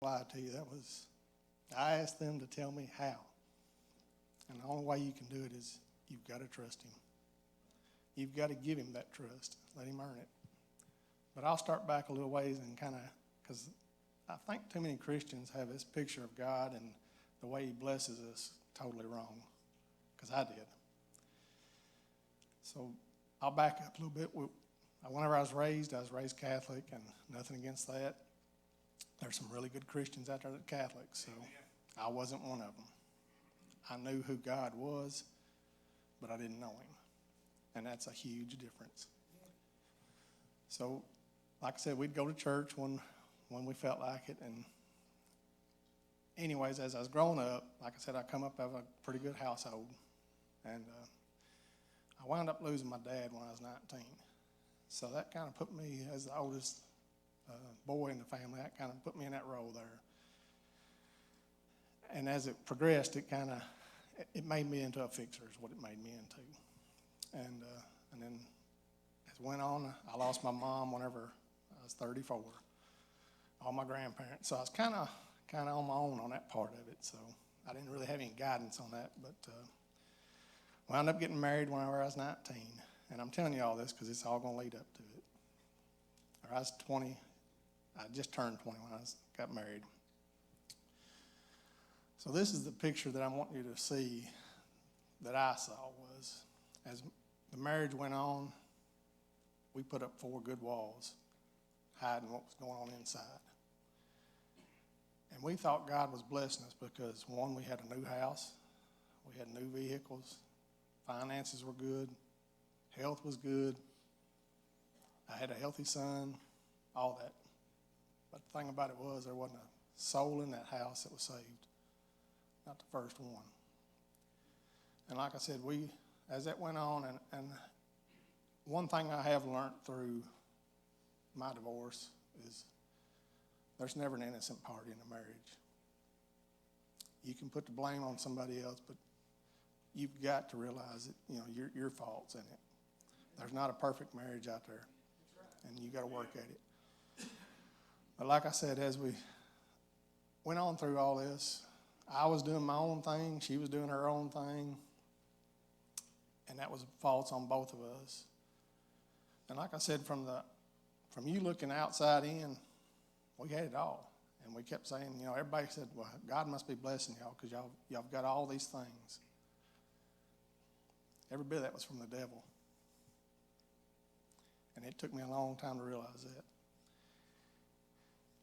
Lie to you. I asked them to tell me how. And the only way you can do it is you've got to trust him. You've got to give him that trust. Let him earn it. But I'll start back a little ways and kind of, because I think too many Christians have this picture of God and the way he blesses us totally wrong, because I did. So I'll back up a little bit. Whenever I was raised Catholic, and nothing against that. There's some really good Christians out there that are Catholics, so I wasn't one of them. I knew who God was, but I didn't know him, and that's a huge difference. So, like I said, we'd go to church when we felt like it, and anyways, as I was growing up, like I said, I come up out of a pretty good household, and I wound up losing my dad when I was 19. So that kind of put me, as the oldest boy in the family, that kind of put me in that role there. And as it progressed, it made me into a fixer is what it made me into. And then as it went on, I lost my mom whenever I was 34. All my grandparents. So I was kind of on my own on that part of it. So I didn't really have any guidance on that. But wound up getting married whenever I was 19. And I'm telling you all this because it's all going to lead up to it. I was 20. I just turned 20 when I got married. So this is the picture that I want you to see that I saw was, as the marriage went on, we put up 4 good walls, hiding what was going on inside. And we thought God was blessing us because, one, we had a new house, we had new vehicles, finances were good, health was good, I had a healthy son, all that. But the thing about it was there wasn't a soul in that house that was saved. Not the first one. And like I said, as that went on, and one thing I have learned through my divorce is there's never an innocent party in a marriage. You can put the blame on somebody else, but you've got to realize that your fault's in it. There's not a perfect marriage out there, and you got to work at it. But like I said, as we went on through all this, I was doing my own thing, she was doing her own thing, and that was faults on both of us. And like I said, from you looking outside in, we had it all. And we kept saying, everybody said, well, God must be blessing y'all because y'all got all these things. Every bit of that was from the devil. And it took me a long time to realize that.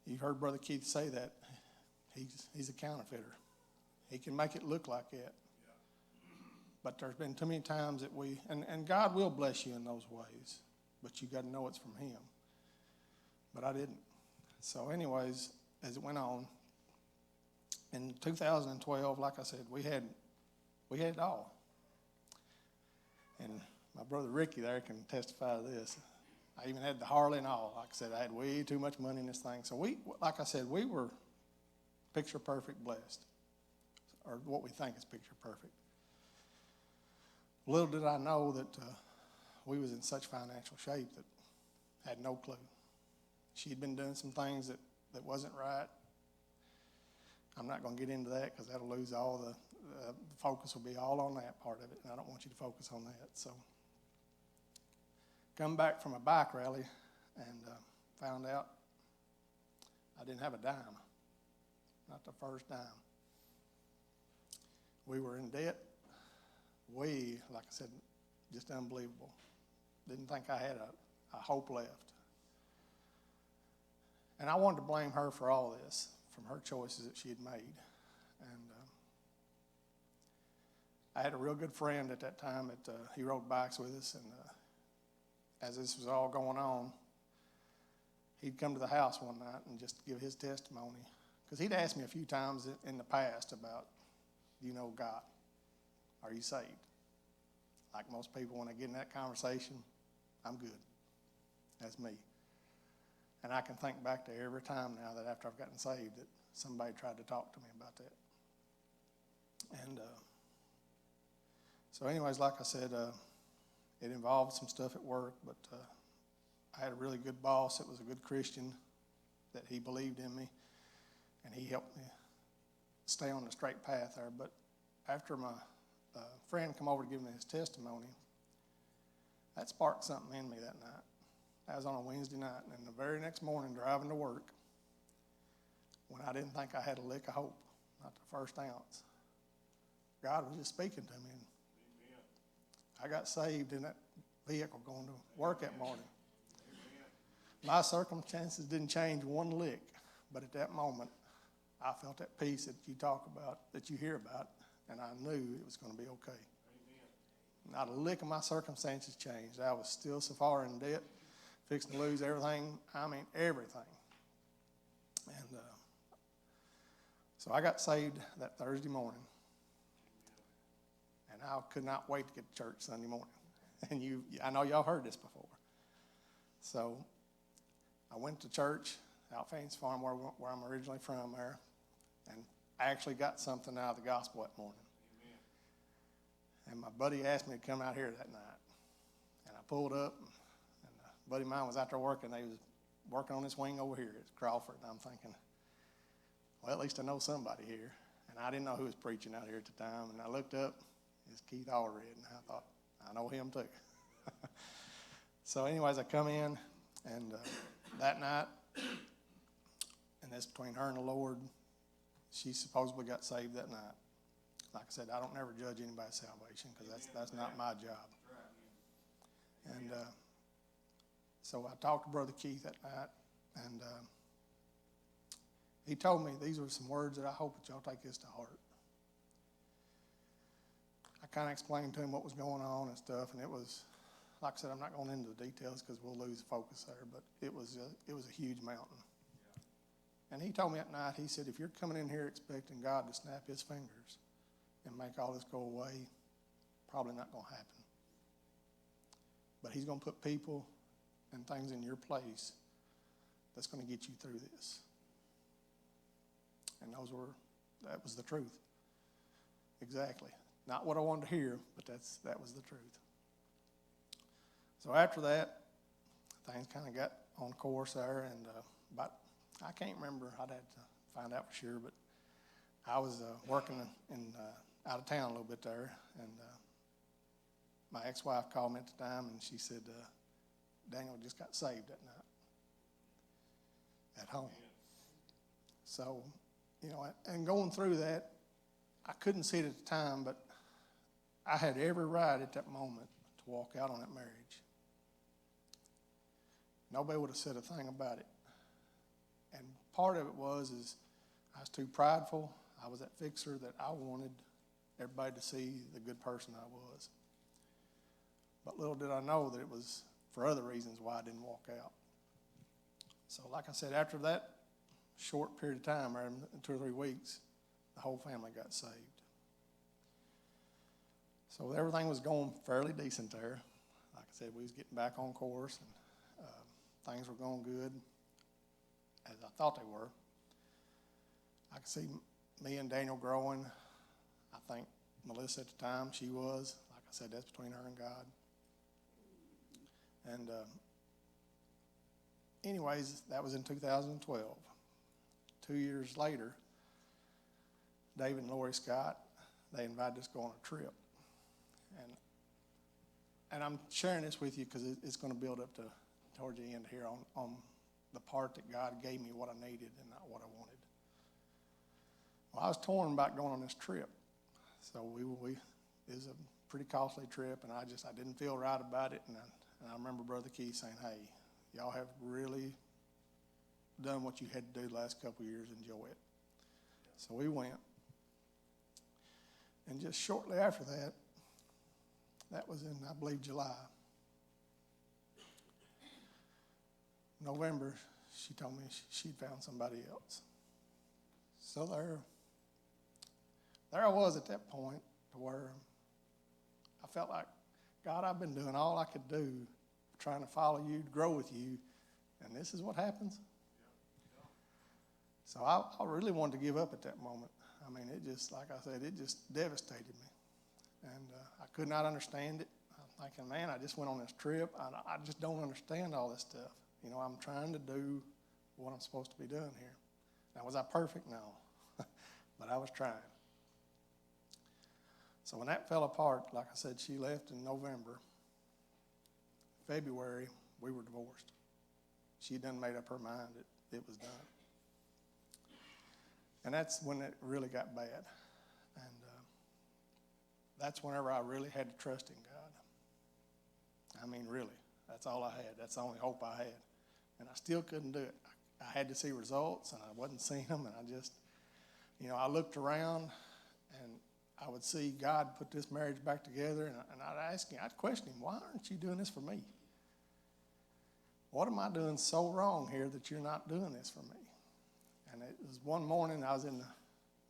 You've heard Brother Keith say that. He's a counterfeiter. He can make it look like it. But there's been too many times that and God will bless you in those ways, but you got to know it's from him. But I didn't. So anyways, as it went on, in 2012, like I said, we had it all. And my brother Ricky there can testify to this. I even had the Harley and all. Like I said, I had way too much money in this thing. So like I said, we were picture perfect blessed, or what we think is picture perfect. Little did I know that we was in such financial shape that I had no clue. She'd been doing some things that wasn't right. I'm not going to get into that because that'll lose all the focus will be all on that part of it, and I don't want you to focus on that. So come back from a bike rally and found out I didn't have a dime, not the first dime. We were in debt, like I said, just unbelievable. Didn't think I had a hope left. And I wanted to blame her for all this, from her choices that she had made. And I had a real good friend at that time that he rode bikes with us, and as this was all going on, he'd come to the house one night and just give his testimony. Because he'd asked me a few times in the past about, do you know God? Are you saved? Like most people, when I get in that conversation, I'm good. That's me. And I can think back to every time now that after I've gotten saved that somebody tried to talk to me about that. And so anyways, like I said, it involved some stuff at work, but I had a really good boss that was a good Christian, that he believed in me. And he helped me stay on the straight path there. But after my friend come over to give me his testimony, that sparked something in me that night. That was on a Wednesday night, and the very next morning driving to work, when I didn't think I had a lick of hope, not the first ounce, God was just speaking to me. And I got saved in that vehicle going to work that morning. My circumstances didn't change one lick, but at that moment, I felt that peace that you talk about, that you hear about, and I knew it was going to be okay. Not a lick of my circumstances changed. I was still so far in debt, fixing to lose everything. I mean, everything. And so I got saved that Thursday morning, and I could not wait to get to church Sunday morning. And I know y'all heard this before. So I went to church out Phoenix Farm, where I'm originally from there, and I actually got something out of the gospel that morning. Amen. And my buddy asked me to come out here that night. And I pulled up, and a buddy of mine was out there working. They was working on this wing over here at Crawford. And I'm thinking, well, at least I know somebody here. And I didn't know who was preaching out here at the time. And I looked up, it's Keith Allred, and I thought, I know him too. So anyways, I come in, and that night, and that's between her and the Lord, she supposedly got saved that night. Like I said, I don't never judge anybody's salvation, because that's not my job. And so I talked to Brother Keith that night, and he told me these were some words that I hope that y'all take this to heart. I kind of explained to him what was going on and stuff, and it was, like I said, I'm not going into the details because we'll lose focus there, but it was a huge mountain. And he told me that night, he said, if you're coming in here expecting God to snap his fingers and make all this go away, probably not going to happen. But he's going to put people and things in your place that's going to get you through this. And that was the truth. Exactly. Not what I wanted to hear, but that was the truth. So after that, things kind of got on course there, and I can't remember. I'd have to find out for sure, but I was working out of town a little bit there, and my ex-wife called me at the time, and she said, Daniel just got saved that night at home. So, and going through that, I couldn't see it at the time, but I had every right at that moment to walk out on that marriage. Nobody would have said a thing about it. And part of it was I was too prideful. I was that fixer that I wanted everybody to see the good person I was. But little did I know that it was for other reasons why I didn't walk out. So like I said, after that short period of time, around 2 or 3 weeks, the whole family got saved. So everything was going fairly decent there. Like I said, we was getting back on course, and things were going good, as I thought they were. I could see me and Daniel growing. I think Melissa at the time, she was. Like I said, that's between her and God. And anyways, that was in 2012. 2 years later, David and Lori Scott, they invited us to go on a trip. And I'm sharing this with you because it's going to build up to towards the end here on the part that God gave me what I needed and not what I wanted. Well, I was torn about going on this trip. So it was a pretty costly trip, and I didn't feel right about it. And I remember Brother Keith saying, hey, y'all have really done what you had to do the last couple of years. Enjoy it. So we went. And just shortly after that, that was in, I believe, July. November, she told me she'd found somebody else. So there I was at that point to where I felt like, God, I've been doing all I could do, trying to follow you, to grow with you, and this is what happens? So I really wanted to give up at that moment. I mean, it just, like I said, it just devastated me. And I could not understand it. I'm thinking, man, I just went on this trip. I just don't understand all this stuff. I'm trying to do what I'm supposed to be doing here. Now, was I perfect? No. But I was trying. So when that fell apart, like I said, she left in November. February, we were divorced. She done made up her mind that it was done. And that's when it really got bad. And that's whenever I really had to trust in God. I mean, really. That's all I had. That's the only hope I had. And I still couldn't do it. I had to see results, and I wasn't seeing them. And I just, I looked around, and I would see God put this marriage back together. And I'd ask him, I'd question him, why aren't you doing this for me? What am I doing so wrong here that you're not doing this for me? And it was one morning I was in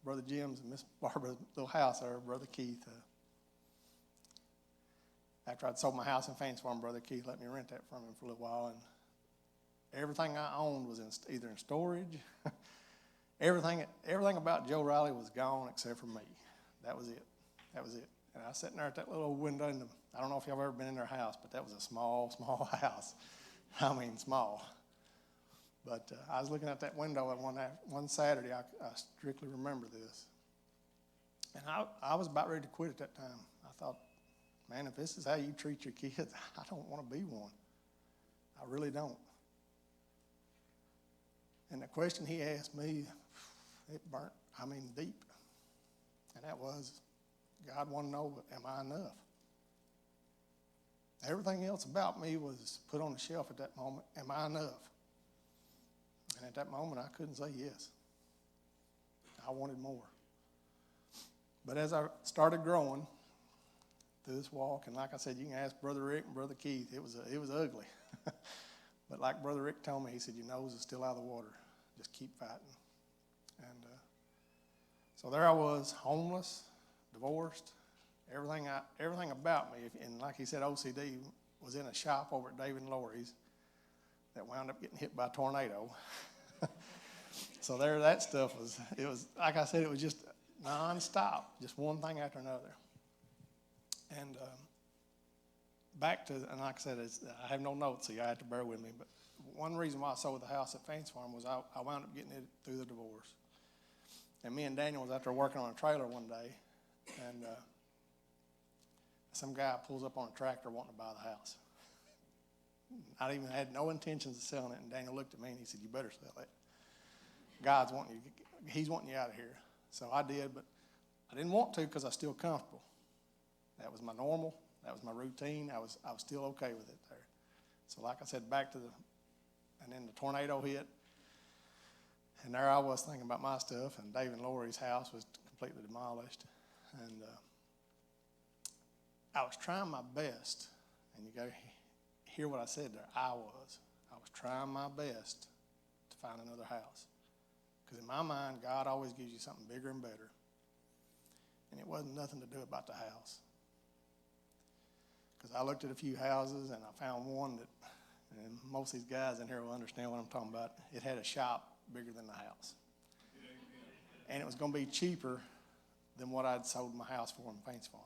Brother Jim's and Miss Barbara's little house there, Brother Keith. After I'd sold my house in Fancy Farm, Brother Keith let me rent that from him for a little while. And everything I owned was either in storage. everything about Joe Riley was gone except for me. That was it. And I was sitting there at that little window. I don't know if y'all have ever been in their house, but that was a small, small house. I mean, small. But I was looking at that window and one Saturday. I strictly remember this. And I was about ready to quit at that time. I thought, man, if this is how you treat your kids, I don't want to be one. I really don't. And the question he asked me, it burnt, deep. And that was, God wanted to know, am I enough? Everything else about me was put on the shelf at that moment. Am I enough? And at that moment, I couldn't say yes. I wanted more. But as I started growing through this walk, and like I said, you can ask Brother Rick and Brother Keith, it was ugly. But like Brother Rick told me, he said, your nose is still out of the water. Just keep fighting. And so there I was, homeless, divorced, everything about me. And like he said, OCD was in a shop over at David and Lori's that wound up getting hit by a tornado. So that stuff was like I said, it was just nonstop, just one thing after another. And and like I said, I have no notes, so you have to bear with me. But one reason why I sold the house at Fancy Farm was I wound up getting it through the divorce. And me and Daniel was out there working on a trailer one day, and some guy pulls up on a tractor wanting to buy the house. I even had no intentions of selling it, and Daniel looked at me and he said, you better sell it. He's wanting you out of here. So I did, but I didn't want to because I was still comfortable. That was my normal. That was my routine. I was still okay with it there. So like I said, and then the tornado hit, and there I was thinking about my stuff, and David and Lori's house was completely demolished. And I was trying my best, and you got to hear what I said there. I was trying my best to find another house. Because in my mind, God always gives you something bigger and better. And it wasn't nothing to do about the house. Because I looked at a few houses, and I found one that, and most of these guys in here will understand what I'm talking about. It had a shop bigger than the house. And it was going to be cheaper than what I'd sold my house for in Fancy Farm,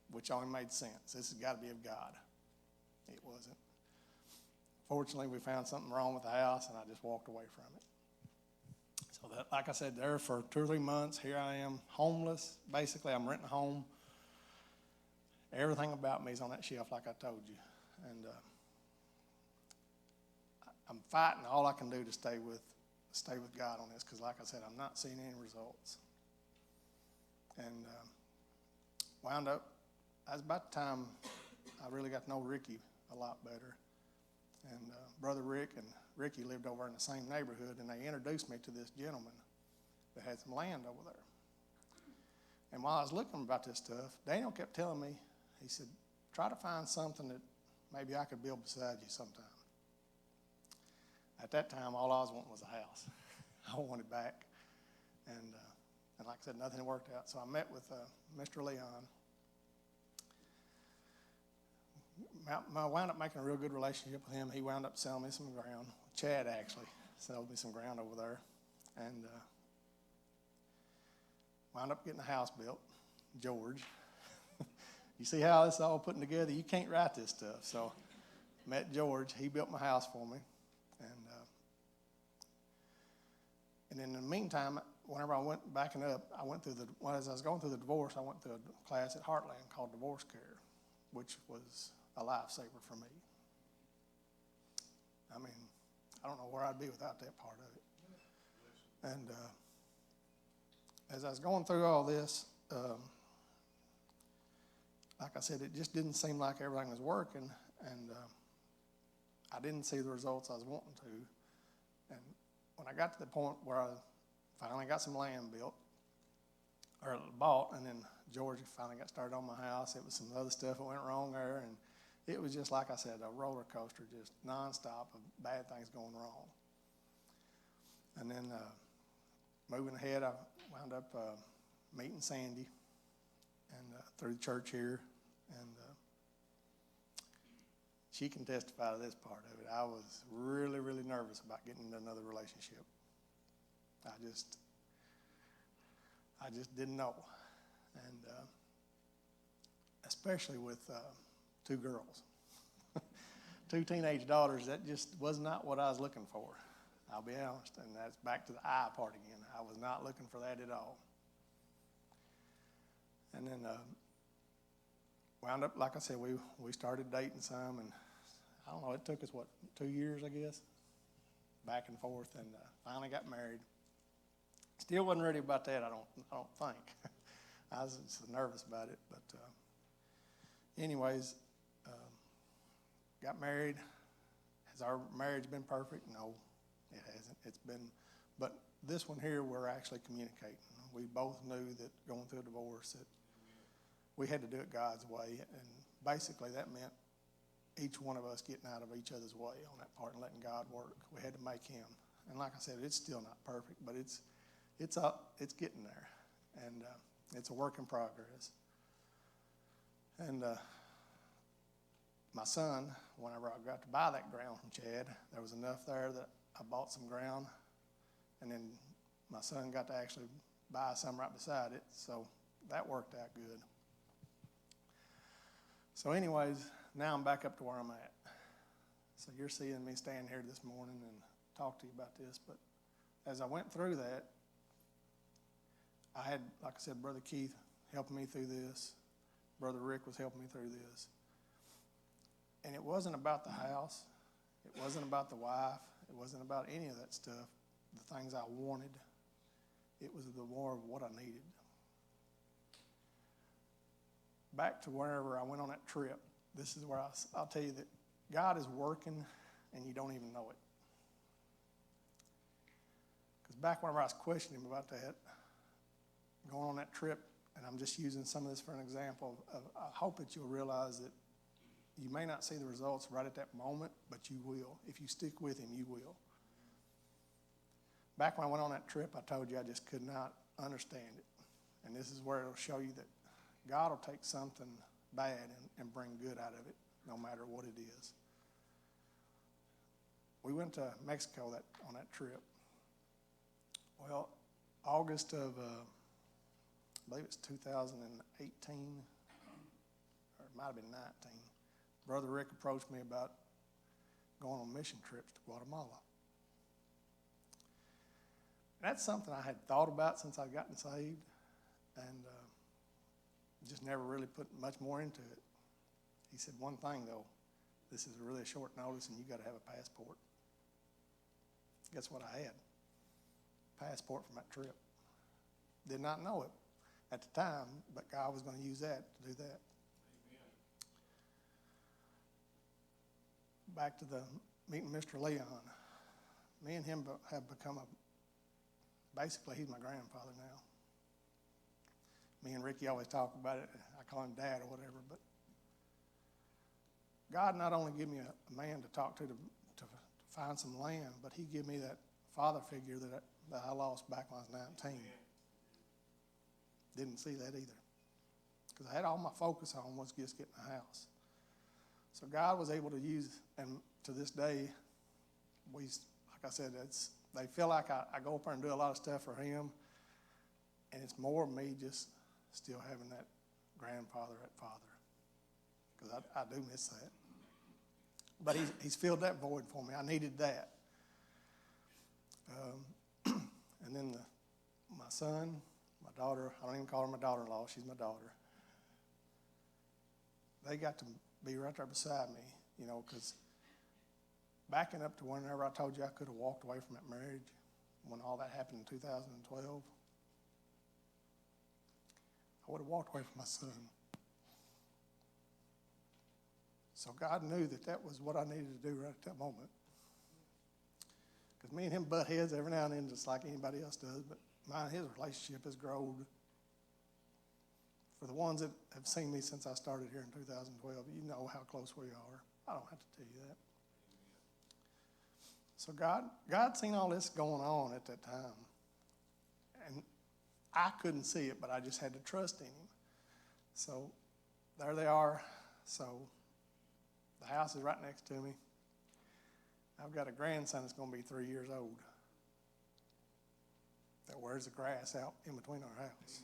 which only made sense. This has got to be of God. It wasn't. Fortunately, we found something wrong with the house, and I just walked away from it. So that, like I said, there for 2 or 3 months, here I am, homeless. Basically, I'm renting a home. Everything about me is on that shelf, like I told you. And I'm fighting all I can do to stay with God on this, because like I said, I'm not seeing any results. And wound up, that was about the time I really got to know Ricky a lot better. And Brother Rick and Ricky lived over in the same neighborhood, and they introduced me to this gentleman that had some land over there. And while I was looking about this stuff, Daniel kept telling me, he said, try to find something that maybe I could build beside you sometime. At that time, all I was wanting was a house. I wanted back. And like I said, nothing worked out. So I met with Mr. Leon. I wound up making a real good relationship with him. He wound up selling me some ground. Chad actually sold me some ground over there. And wound up getting a house built. George. You see how this is all putting together? You can't write this stuff. So met George. He built my house for me. And And in the meantime, whenever I went backing up, as I was going through the divorce, I went through a class at Heartland called Divorce Care, which was a lifesaver for me. I mean, I don't know where I'd be without that part of it. And as I was going through all this, like I said, it just didn't seem like everything was working, and I didn't see the results I was wanting to. And when I got to the point where I finally got some land bought, and then Georgia finally got started on my house, it was some other stuff that went wrong there, and it was just, like I said, a roller coaster, just nonstop of bad things going wrong. And then moving ahead, I wound up meeting Sandy and through the church here, and she can testify to this part of it. I was really, really nervous about getting into another relationship. I just didn't know, and especially with two girls, two teenage daughters. That just was not what I was looking for. I'll be honest, and that's back to the I part again. I was not looking for that at all. And then wound up, like I said, we started dating some, and I don't know, it took us, 2 years, I guess, back and forth, and finally got married. Still wasn't ready about that, I don't think. I was just nervous about it, but anyways, got married. Has our marriage been perfect? No, it hasn't. But this one here, we're actually communicating. We both knew that going through a divorce, that we had to do it God's way, and basically that meant each one of us getting out of each other's way on that part and letting God work. We had to make Him. And like I said, it's still not perfect, but it's getting there, and it's a work in progress. And my son, whenever I got to buy that ground from Chad, there was enough there that I bought some ground, and then my son got to actually buy some right beside it, so that worked out good. So anyways, now I'm back up to where I'm at. So you're seeing me stand here this morning and talk to you about this, but as I went through that, I had, like I said, Brother Keith helping me through this. Brother Rick was helping me through this. And it wasn't about the house. It wasn't about the wife. It wasn't about any of that stuff, the things I wanted. It was the more of what I needed. Back to wherever I went on that trip, this is where I'll tell you that God is working and you don't even know it. Because back whenever I was questioning him about that, going on that trip, and I'm just using some of this for an example, I hope that you'll realize that you may not see the results right at that moment, but you will. If you stick with him, you will. Back when I went on that trip, I told you I just could not understand it. And this is where it'll show you that God will take something bad and bring good out of it, no matter what it is. We went to Mexico on that trip. Well, August of, I believe it's 2018, or it might have been 19, Brother Rick approached me about going on mission trips to Guatemala. That's something I had thought about since I'd gotten saved, and just never really put much more into it. He said, one thing though, this is really a short notice and you got to have a passport. Guess what I had? Passport from that trip. Did not know it at the time, but God was going to use that to do that. Amen. Back to the meeting Mr. Leon. Me and him have become basically he's my grandfather now. Me and Ricky always talk about it. I call him Dad or whatever, but God not only gave me a man to talk to find some land, but he gave me that father figure that I lost back when I was 19. Didn't see that either. Because I had all my focus on was just getting a house. So God was able to use, and to this day, like I said, they feel like I go up there and do a lot of stuff for him, and it's more of me just still having that grandfather, that father, because I do miss that. But he's filled that void for me. I needed that. And then my son, my daughter, I don't even call her my daughter-in-law, she's my daughter. They got to be right there beside me, because backing up to whenever I told you I could have walked away from that marriage, when all that happened in 2012, I would have walked away from my son. So God knew that was what I needed to do right at that moment. Because me and him butt heads every now and then, just like anybody else does, but his relationship has grown. For the ones that have seen me since I started here in 2012, you know how close we are. I don't have to tell you that. So God seen all this going on at that time. And I couldn't see it, but I just had to trust in him. So there they are. So the house is right next to me. I've got a grandson that's going to be 3 years old that wears the grass out in between our house.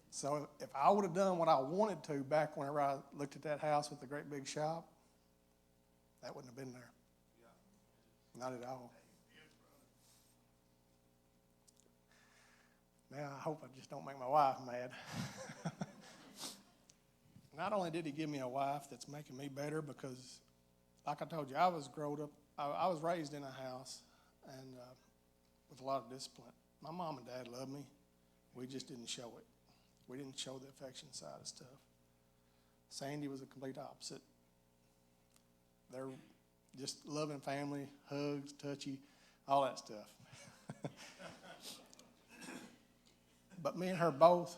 So if I would have done what I wanted to back whenever I looked at that house with the great big shop, that wouldn't have been there. Not at all. Now I hope I just don't make my wife mad. Not only did he give me a wife that's making me better, because like I told you, I was raised in a house and with a lot of discipline. My mom and dad loved me. We just didn't show it. We didn't show the affection side of stuff. Sandy was the complete opposite. They're just loving family, hugs, touchy, all that stuff. But me and her both,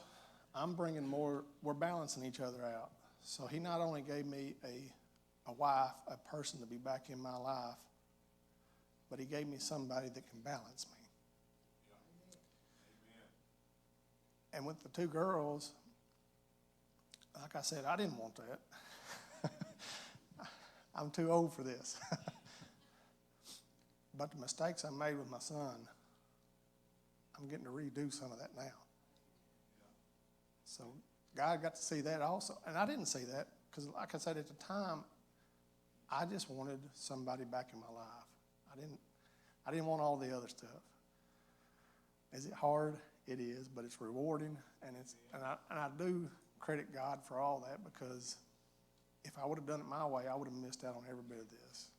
we're balancing each other out. So he not only gave me a wife, a person to be back in my life, but he gave me somebody that can balance me. And with the two girls, like I said, I didn't want that. I'm too old for this. But the mistakes I made with my son, I'm getting to redo some of that now. So God got to see that also. And I didn't see that because, like I said, at the time, I just wanted somebody back in my life. I didn't want all the other stuff. Is it hard? It is, but it's rewarding, and I do credit God for all that, because if I would have done it my way, I would have missed out on every bit of this.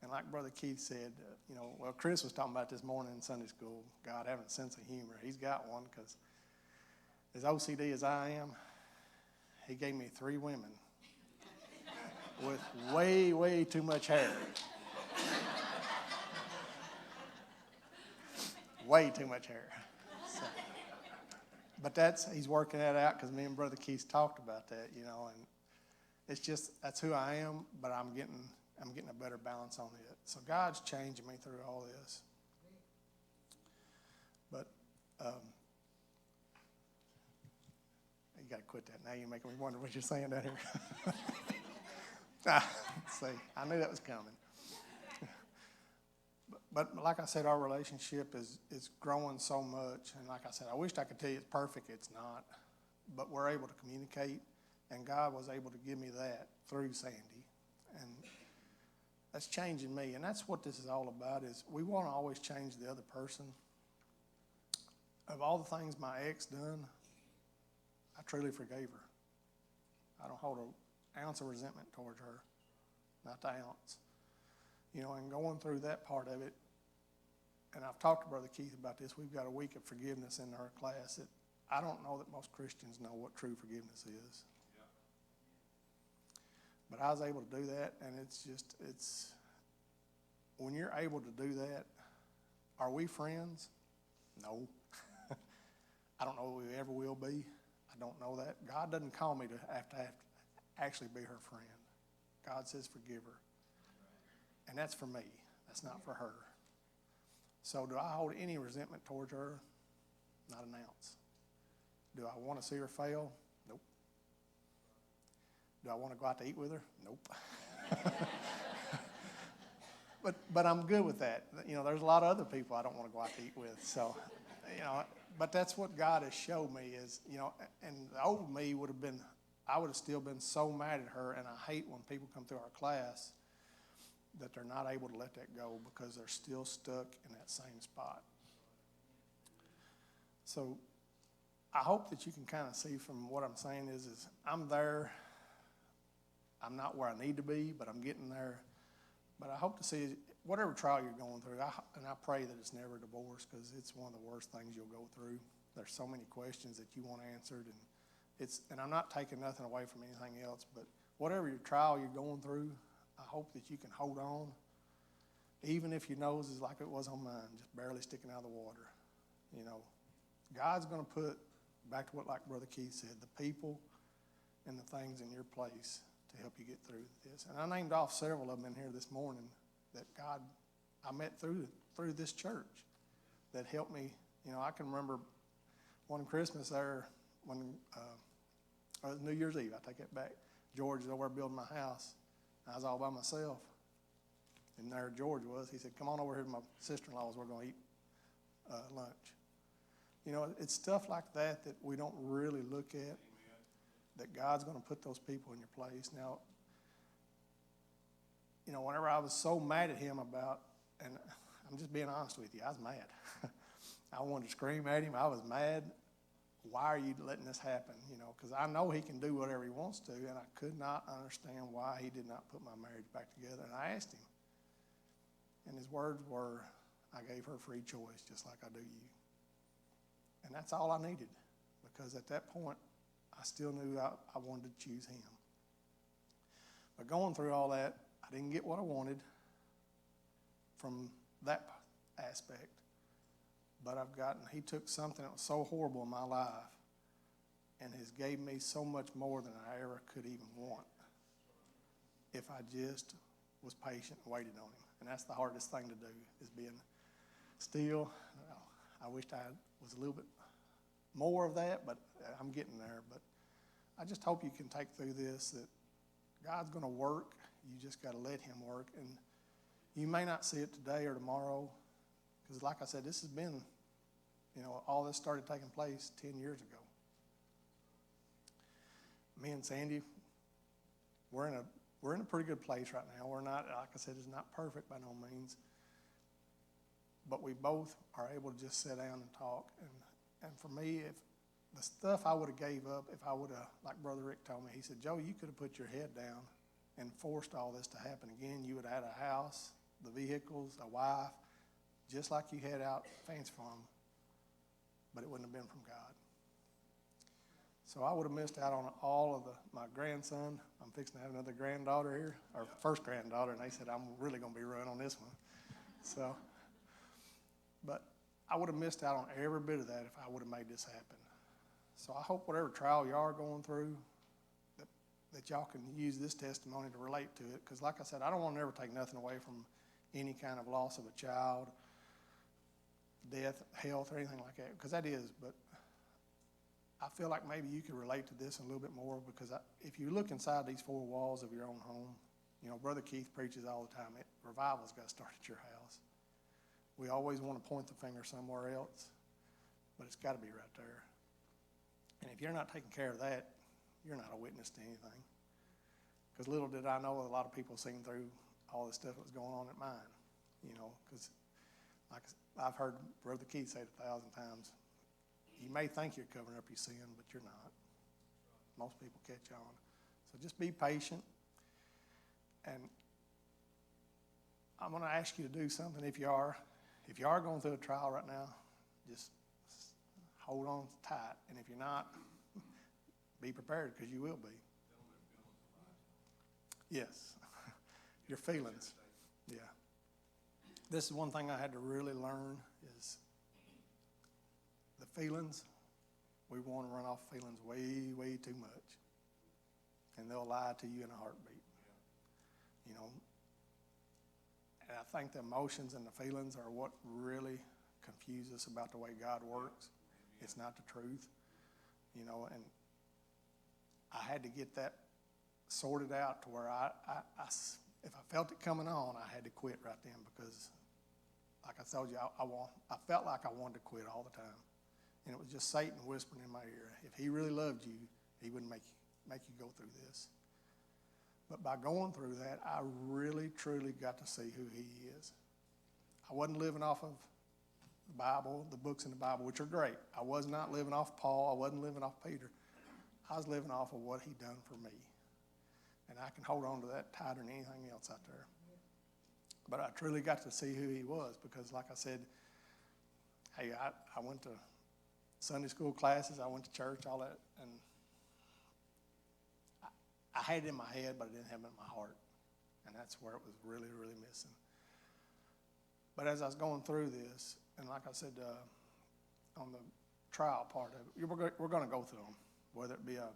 And like Brother Keith said, Chris was talking about this morning in Sunday school, God having a sense of humor. He's got one, because as OCD as I am, he gave me 3 women with way, way too much hair. Way too much hair. So, but he's working that out, because me and Brother Keith talked about that, and it's just, that's who I am, but I'm getting a better balance on it. So God's changing me through all this. But you got to quit that now. You're making me wonder what you're saying down here. See, I knew that was coming. But like I said, our relationship is growing so much. And like I said, I wished I could tell you it's perfect. It's not. But we're able to communicate. And God was able to give me that through Sandy. And that's changing me. And that's what this is all about, is we want to always change the other person. Of all the things my ex done, I truly forgave her. I don't hold an ounce of resentment towards her. Not the ounce. And going through that part of it, and I've talked to Brother Keith about this, we've got a week of forgiveness in our class that I don't know that most Christians know what true forgiveness is. Yeah. But I was able to do that, and it's when you're able to do that, are we friends? No. I don't know if we ever will be. I don't know that. God doesn't call me to have to actually be her friend. God says forgive her. And that's for me. That's not for her. So do I hold any resentment towards her? Not an ounce. Do I want to see her fail? Nope. Do I want to go out to eat with her? Nope. But I'm good with that. There's a lot of other people I don't want to go out to eat with. So, but that's what God has showed me is, and the old me I would have still been so mad at her, and I hate when people come through our class that they're not able to let that go because they're still stuck in that same spot. So I hope that you can kind of see from what I'm saying is I'm there. I'm not where I need to be, but I'm getting there. But I hope to see whatever trial you're going through, and I pray that it's never a divorce, because it's one of the worst things you'll go through. There's so many questions that you want answered, and I'm not taking nothing away from anything else, but whatever your trial you're going through, I hope that you can hold on, even if your nose is like it was on mine, just barely sticking out of the water. You know, God's going to put, back to what like Brother Keith said, the people and the things in your place to help you get through this. And I named off several of them in here this morning that God, I met through this church that helped me. You know, I can remember one Christmas there when, or New Year's Eve, I take it back. George was over building my house. I was all by myself. And there George was. He said, come on over here to my sister-in-law's. We're going to eat lunch. You know, it's stuff like that that we don't really look at, that God's going to put those people in your place. Now, you know, whenever I was so mad at him about, and I'm just being honest with you, I was mad. I wanted to scream at him. I was mad. Why are you letting this happen? You know, because I know he can do whatever he wants to, and I could not understand why he did not put my marriage back together. And I asked him, and his words were, I gave her free choice, just like I do you. And that's all I needed, because at that point, I still knew I wanted to choose him. But going through all that, I didn't get what I wanted from that aspect. But he took something that was so horrible in my life and has gave me so much more than I ever could even want if I just was patient and waited on him. And that's the hardest thing to do, is being still. I wished I was a little bit more of that, but I'm getting there. But I just hope you can take through this, that God's going to work. You just got to let him work. And you may not see it today or tomorrow, because like I said, this has been, you know, all this started taking place 10 years ago. Me and Sandy, we're in a pretty good place right now. We're not, like I said, it's not perfect by no means. But we both are able to just sit down and talk. And for me, if the stuff I would have gave up, if I would have, like Brother Rick told me, he said, Joe, you could have put your head down and forced all this to happen again. You would have had a house, the vehicles, a wife, just like you had out Fancy Farm, but it wouldn't have been from God. So I would have missed out on all of my grandson. I'm fixing to have another granddaughter here, or first granddaughter, and they said I'm really going to be running on this one. So, but I would have missed out on every bit of that if I would have made this happen. So I hope whatever trial you are going through, that y'all can use this testimony to relate to it. Because like I said, I don't want to ever take nothing away from any kind of loss of a child, death, health, or anything like that, because that is. But I feel like maybe you could relate to this a little bit more, because if you look inside these four walls of your own home, you know, Brother Keith preaches all the time, revival's got to start at your house. We always want to point the finger somewhere else, but it's got to be right there. And if you're not taking care of that, you're not a witness to anything. Because little did I know, a lot of people seen through all this stuff that was going on at mine, you know, because like I've heard Brother Keith say it 1,000 times, you may think you're covering up your sin, but you're not. Most people catch on. So just be patient. And I'm going to ask you to do something if you are going through a trial right now, just hold on tight. And if you're not, be prepared, because you will be. Yes. Your feelings. Yeah. This is one thing I had to really learn is the feelings. We want to run off feelings way, way too much. And they'll lie to you in a heartbeat. You know, and I think the emotions and the feelings are what really confuse us about the way God works. It's not the truth, you know, and I had to get that sorted out to where if I felt it coming on, I had to quit right then, because like I told you, I felt like I wanted to quit all the time. And it was just Satan whispering in my ear. If he really loved you, he wouldn't make you go through this. But by going through that, I really, truly got to see who he is. I wasn't living off of the Bible, the books in the Bible, which are great. I was not living off Paul. I wasn't living off Peter. I was living off of what he done for me. And I can hold on to that tighter than anything else out there. But I truly got to see who he was because, like I said, hey, I went to Sunday school classes, I went to church, all that, and I had it in my head, but I didn't have it in my heart. And that's where it was really, really missing. But as I was going through this, and like I said, on the trial part of it, we're going to go through them, whether it be a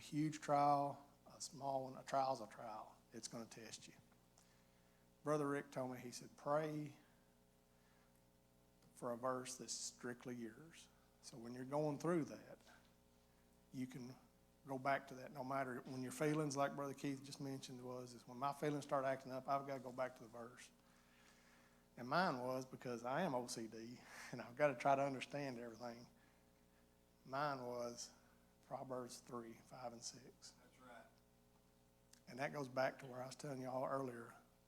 huge trial, a small one. A trial's a trial. It's going to test you. Brother Rick told me, he said, pray for a verse that's strictly yours. So when you're going through that, you can go back to that. No matter when your feelings, like Brother Keith just mentioned, is when my feelings start acting up, I've got to go back to the verse. And mine was because I am OCD, and I've got to try to understand everything. Mine was Proverbs 3, 5, and 6. That's right. And that goes back to where I was telling y'all earlier.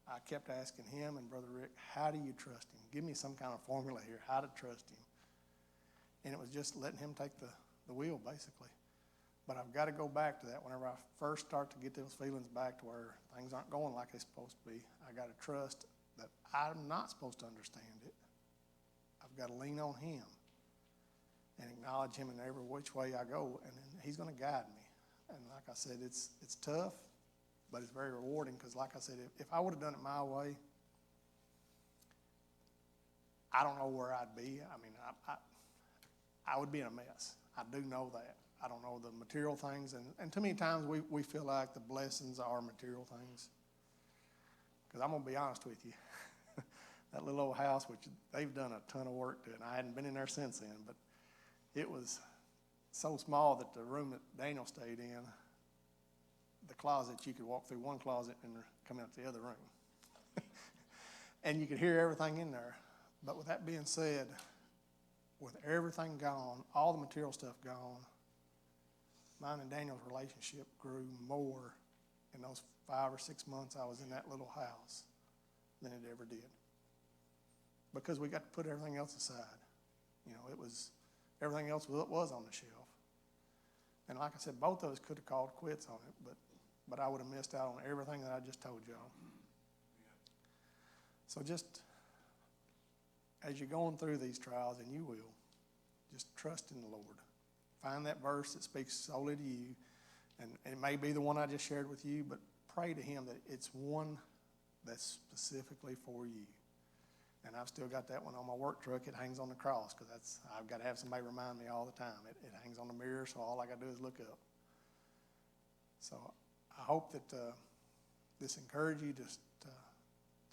I kept asking him and Brother Rick, how do you trust him? Give me some kind of formula here, how to trust him. And it was just letting him take the wheel, basically. But I've got to go back to that whenever I first start to get those feelings back to where things aren't going like they're supposed to be. I got to trust that I'm not supposed to understand it. I've got to lean on him and acknowledge him in every which way I go, and then he's going to guide me. And like I said, it's tough, but it's very rewarding because, like I said, if I would have done it my way, I don't know where I'd be. I mean, I would be in a mess. I do know that. I don't know the material things, and too many times we feel like the blessings are material things. Because I'm going to be honest with you, that little old house, which they've done a ton of work to, and I hadn't been in there since then, but it was so small that the room that Daniel stayed in, the closet, you could walk through one closet and come out the other room. And you could hear everything in there. But with that being said, with everything gone, all the material stuff gone, mine and Daniel's relationship grew more in those 5 or 6 months I was in that little house than it ever did. Because we got to put everything else aside. You know, everything else was on the shelf. And like I said, both of us could have called quits on it, but I would have missed out on everything that I just told y'all. So just as you're going through these trials, and you will, just trust in the Lord. Find that verse that speaks solely to you. And it may be the one I just shared with you, but pray to him that it's one that's specifically for you. And I've still got that one on my work truck. It hangs on the cross because I've got to have somebody remind me all the time. It hangs on the mirror, so all I got to do is look up. So I hope that this encourages you to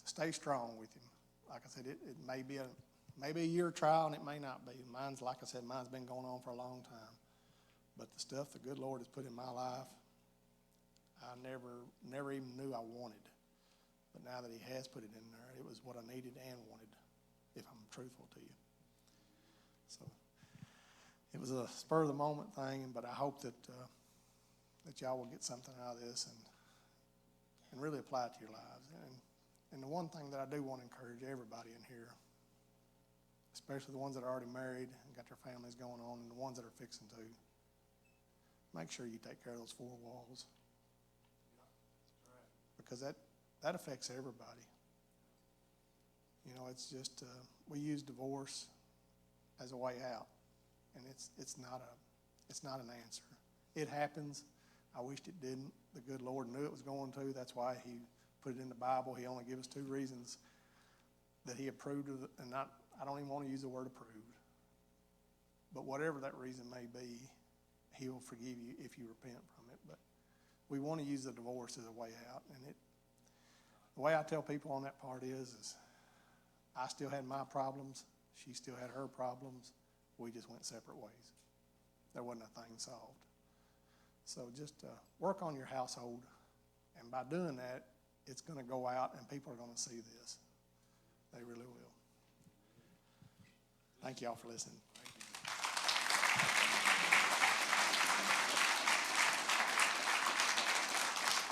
stay strong with him. Like I said, it may be a year trial, and it may not be. Mine's, like I said, mine's been going on for a long time. But the stuff the good Lord has put in my life, I never even knew I wanted. But now that he has put it in there, it was what I needed and wanted, if I'm truthful to you. So it was a spur of the moment thing, but I hope that y'all will get something out of this and really apply it to your lives. And the one thing that I do want to encourage everybody in here, especially the ones that are already married and got their families going on, and the ones that are fixing to, make sure you take care of those 4 walls. Because that affects everybody. You know, it's just, we use divorce as a way out, and it's not an answer. It happens. I wished it didn't. The good Lord knew it was going to. That's why he put it in the Bible. He only gives us 2 reasons that he approved of it, and I don't even want to use the word approved. But whatever that reason may be, he will forgive you if you repent from it. But we want to use the divorce as a way out. And the way I tell people on that part is I still had my problems. She still had her problems. We just went separate ways. There wasn't a thing solved. So just work on your household. And by doing that, it's going to go out and people are going to see this. They really will. Thank y'all for listening.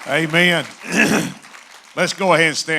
Amen. Let's go ahead and stand.